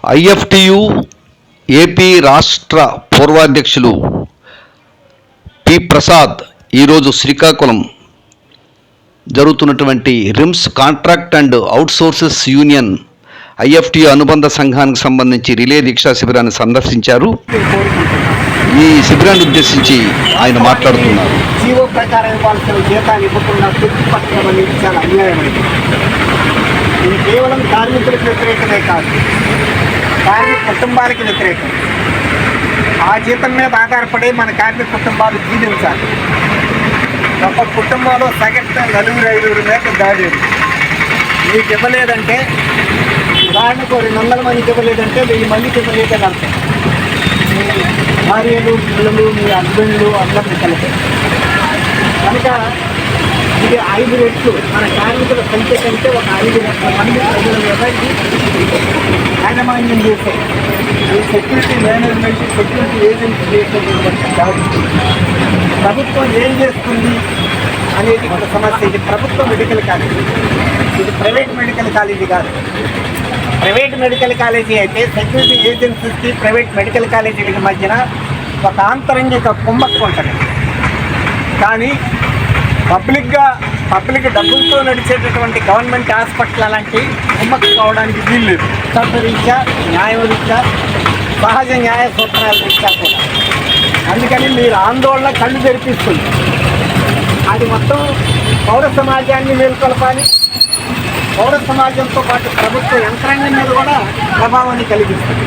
IFTU AP రాష్ట్ర పూర్వాధ్యక్షులు P Prasad ఈరోజు శ్రీకాకుళం జరుగుతున్నటువంటి RIMS contract and outsources union IFTU అనుబంధ సంఘానికి సంబంధించి రిలే దీక్షా శిబిరాన్ని సందర్శించారు. ఈ శిబిరాన్ని ఉద్దేశించి ఆయన మాట్లాడుతున్నారు. జీవో ప్రకారం ఇవ్వాల్సిన జీతాలు ఇవ్వకుండా పట్టడం అనేది చాలా అన్యాయమైంది. ఇది కేవలం కార్మికులకు వ్యతిరేకమే కాదు, కార్మిక కుటుంబాలకి వ్యతిరేకం. ఆ జీతం మీద ఆధారపడి మన కార్మిక కుటుంబాలు జీవించాలి. ఒక కుటుంబంలో సగటున 4-5 మీద దాడి మీకు ఇవ్వలేదంటే, ఉదాహరణకు 200 మందికి ఇవ్వలేదంటే 1000 మందికి ఇవ్వలేదని అర్థం. భార్యలు, పిల్లలు, మీ హస్బెండ్లు అందరినీ కలిపి కనుక ఇది 5 రెట్లు మన కార్మికుల సంఖ్య కంటే ఒక 5 లక్షల మంది ప్రజల ఎవరికి యాజమాన్యం చేశారు. ఈ సెక్యూరిటీ మేనేజ్మెంట్, సెక్యూరిటీ ఏజెన్సీ చేసేటువంటి కాదు. ప్రభుత్వం ఏం చేస్తుంది అనేది ఒక సమస్య. ఇది ప్రభుత్వ మెడికల్ కాలేజీ, ఇది ప్రైవేట్ మెడికల్ కాలేజీ కాదు. ప్రైవేట్ మెడికల్ కాలేజీ అయితే సెక్యూరిటీ ఏజెన్సీస్కి ప్రైవేట్ మెడికల్ కాలేజీలకి మధ్యన ఒక ఆంతరంగిక కుమ్మక్కు ఉంటుంది. కానీ పబ్లిక్ డబ్బులతో నడిచేటటువంటి గవర్నమెంట్ హాస్పిటల్ అలాంటి కుమ్మక్కు కావడానికి వీలు లేదు. చట్టరీత్యా, న్యాయరీత్యా, సహజ న్యాయ సూత్రాల రీత్యా కూడా. అందుకని మీరు ఆందోళన కళ్ళు తెరిపిస్తుంది. అది మొత్తం పౌర సమాజాన్ని మేల్కొల్పాలి. పౌర సమాజంతో పాటు ప్రభుత్వ యంత్రాంగం మీద కూడా ప్రభావాన్ని కలిగిస్తుంది.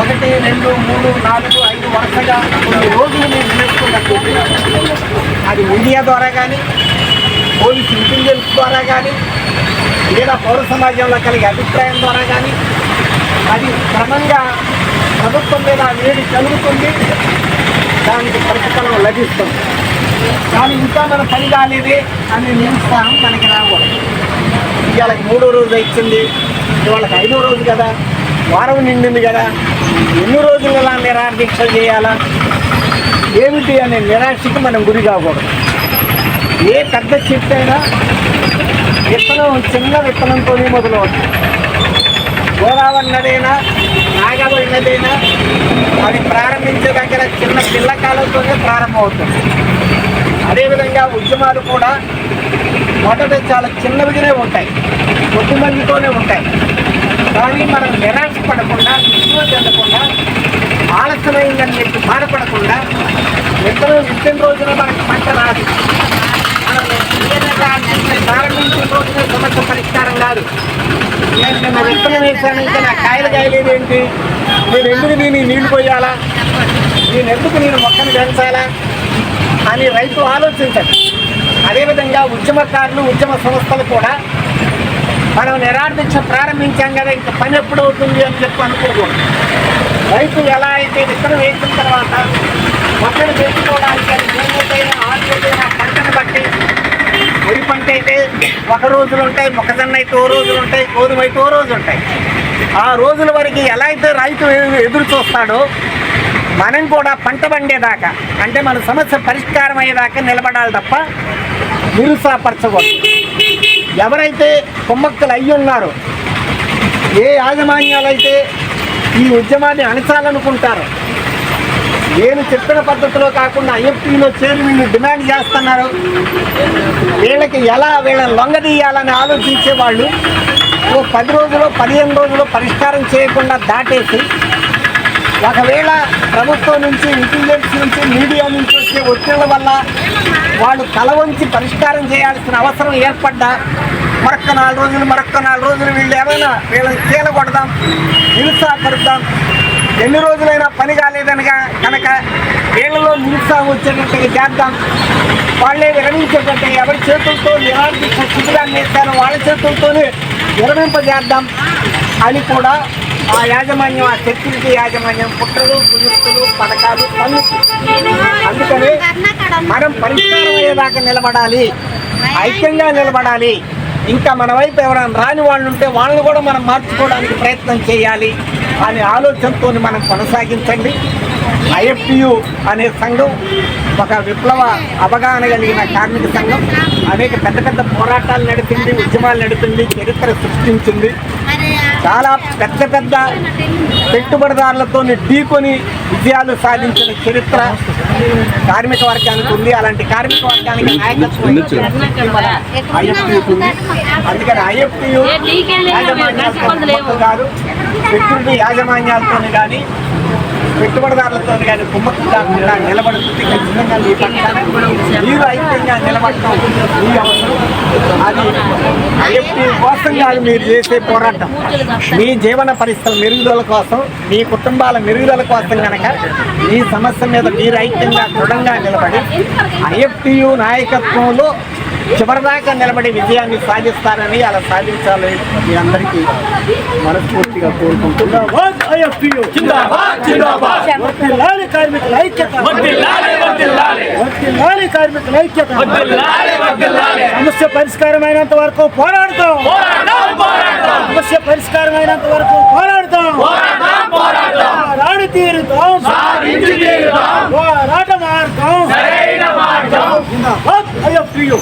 1, 2, 3, 4, 5 వరుసగా కొన్ని రోజులు మీరు నేర్చుకున్నట్టు అది మీడియా ద్వారా కానీ, పోలీసు ఇంటెలిజెన్స్ ద్వారా కానీ, లేదా పౌర సమాజంలో కలిగే అభిప్రాయం ద్వారా కానీ అది క్రమంగా ప్రభుత్వం మీద వేడి కలుగుతుంది, దానికి ప్రతిఫలం లభిస్తుంది. కానీ ఇంకా మన పని కాలేదే అనే నిరుత్సాహం మనకి రాకూడదు. ఇవాళకి 3వ రోజు ఇచ్చింది, ఇవాళకి 5వ రోజు కదా, వారం నిండింది కదా, ఎన్ని రోజులు ఇలా నిరాదీక్ష చేయాలా ఏమిటి అనే నిరాశకి మనం గురి కాకూడదు. ఏ పెద్ద చెట్టు అయినా విత్తనం చిన్న విత్తనంతోనే మొదలవుతుంది. గోదావరి నదైనా, నాగావళి నదైనా అది ప్రారంభించే దగ్గర చిన్న పిల్లకాలంతోనే ప్రారంభమవుతుంది. అదేవిధంగా ఉద్యమాలు కూడా మొదట చాలా చిన్నవిగానే ఉంటాయి, కొద్ది మందితోనే ఉంటాయి. కానీ మనం నిరాశ పడకుండా, విశ్వం చెందకుండా, ఆలస్యమైందని చెప్పి బాధపడకుండా, విత్తనం విత్తిన రోజున మనకి పంట రాదు. మనం ప్రారంభించిన రోజున సమస్య పరిష్కారం కాదు. నేను నిన్న విత్తనం వేసాను, ఇంకా నా కాయలు కాయలేదు ఏంటి, నేను ఎందుకు నీళ్ళు పోయాలా, నేను ఎందుకు మొక్కను పెంచాలా అని రైతు ఆలోచించండి. అదేవిధంగా ఉద్యమకారులు, ఉద్యమ సంస్థలు కూడా మనం నిరాదీక్ష ప్రారంభించాం కదా, ఇంకా పని ఎప్పుడు అవుతుంది అని చెప్పి అనుకోకూడదు. రైతు ఎలా అయితే విత్తనం వేసిన తర్వాత మొక్కను పెంచుకోవడానికి అది భూమికైనా, ఆకుకైనా పంటను బట్టి, వరి పంట అయితే 1 రోజులు ఉంటాయి, మొక్కజొన్న అయితే 2 రోజులు ఉంటాయి, గోధుమ అయితే 2 రోజు ఉంటాయి. ఆ రోజుల వరకు ఎలా అయితే రైతు ఎదురు చూస్తాడో మనం కూడా పంట పండేదాకా, అంటే మన సమస్య పరిష్కారం అయ్యేదాకా నిలబడాలి తప్ప నిరుత్సాహపరచకూడదు. ఎవరైతే కుమ్మక్కలు అయ్యి ఉన్నారో, ఏ యాజమాన్యాలు అయితే ఈ ఉద్యమాన్ని అణచాలనుకుంటారో, నేను చెప్పిన పద్ధతిలో కాకుండా ఐఎఫ్టీలో చేరి వీళ్ళు డిమాండ్ చేస్తున్నారు, వీళ్ళకి వీళ్ళని లొంగదీయాలని ఆలోచించే వాళ్ళు 10 రోజులు 15 రోజులు పరిష్కారం చేయకుండా దాటేసి, ఒకవేళ ప్రభుత్వం నుంచి, ఇంటెలిజెన్స్ నుంచి, మీడియా నుంచి వచ్చే ఒత్తిళ్ల వల్ల వాళ్ళు తల వంచి పరిష్కారం చేయాల్సిన అవసరం ఏర్పడ్డా మరొక్క 4 రోజులు వీళ్ళు ఏమైనా వీళ్ళని చీలగొడదాం, నిరుత్సాహపరుద్దాం. ఎన్ని రోజులైనా పని కాలేదనగా కనుక వీళ్ళలో నిరుత్సాహం వచ్చేటట్టుగా చేద్దాం. వాళ్ళే విరమించేటట్టుగా, ఎవరి చేతులతో నిరాదీక్ష శిబిరాన్ని వేస్తారో వాళ్ళ చేతులతోనే విరమింపజేద్దాం అని కూడా ఆ యాజమాన్యం, ఆ సెక్యూరిటీ యాజమాన్యం కుట్రలు, కుయుక్తులు, పథకాలు పన్నుకు. అందుకని మనం పరిష్కారం అయ్యేదాకా నిలబడాలి, ఐక్యంగా నిలబడాలి. ఇంకా మన వైపు ఎవరైనా రాని వాళ్ళు ఉంటే వాళ్ళని కూడా మనం మార్చుకోవడానికి ప్రయత్నం చేయాలి అనే ఆలోచనతో మనం కొనసాగించండి. ఐఎఫ్టియు అనే సంఘం ఒక విప్లవ అవగాహన కలిగిన కార్మిక సంఘం. అనేక పెద్ద పెద్ద పోరాటాలు నడిపింది, ఉద్యమాలు నడిపింది, చరిత్ర సృష్టించింది. చాలా పెద్ద పెద్ద పెట్టుబడిదారులతో ఢీకొని విజయాలు సాధించిన చరిత్ర కార్మిక వర్గానికి ఉంది. అలాంటి కార్మిక వర్గానికి నాయకత్వం మన IFTU ఉంది. అందుకని IFTU యాజమాన్యాలతో కాదు, సెక్యూరిటీ యాజమాన్యాలతో కానీ పెట్టుబడిదారులతో కానీ కుమ్మక్కు కాకుండా నిలబడుతుంది. ఖచ్చితంగా మీ పక్షాన మీరు ఐక్యంగా నిలబడటం మీ అవసరం. అది IFTU కోసం కాదు మీరు చేసే పోరాటం, మీ జీవన పరిస్థితుల మెరుగుదల కోసం, మీ కుటుంబాల మెరుగుదల కోసం కనుక ఈ సమస్య మీద మీరు ఐక్యంగా దృఢంగా నిలబడి IFTU నాయకత్వంలో చివరిదాకా నిలబడి విజయాన్ని సాధిస్తారని, అలా సాధించాలని మీ అందరికీ మనస్ఫూర్తిగా కోరుకుంటున్నాం. కార్మికుల ఐక్యత, సమస్య పరిష్కారమైనంత వరకు పోరాడతాం, సమస్య పరిష్కారమైనంత వరకు పోరాడతాం, పోరాడి తీరుతాం, పోరాట మార్గం. IFTU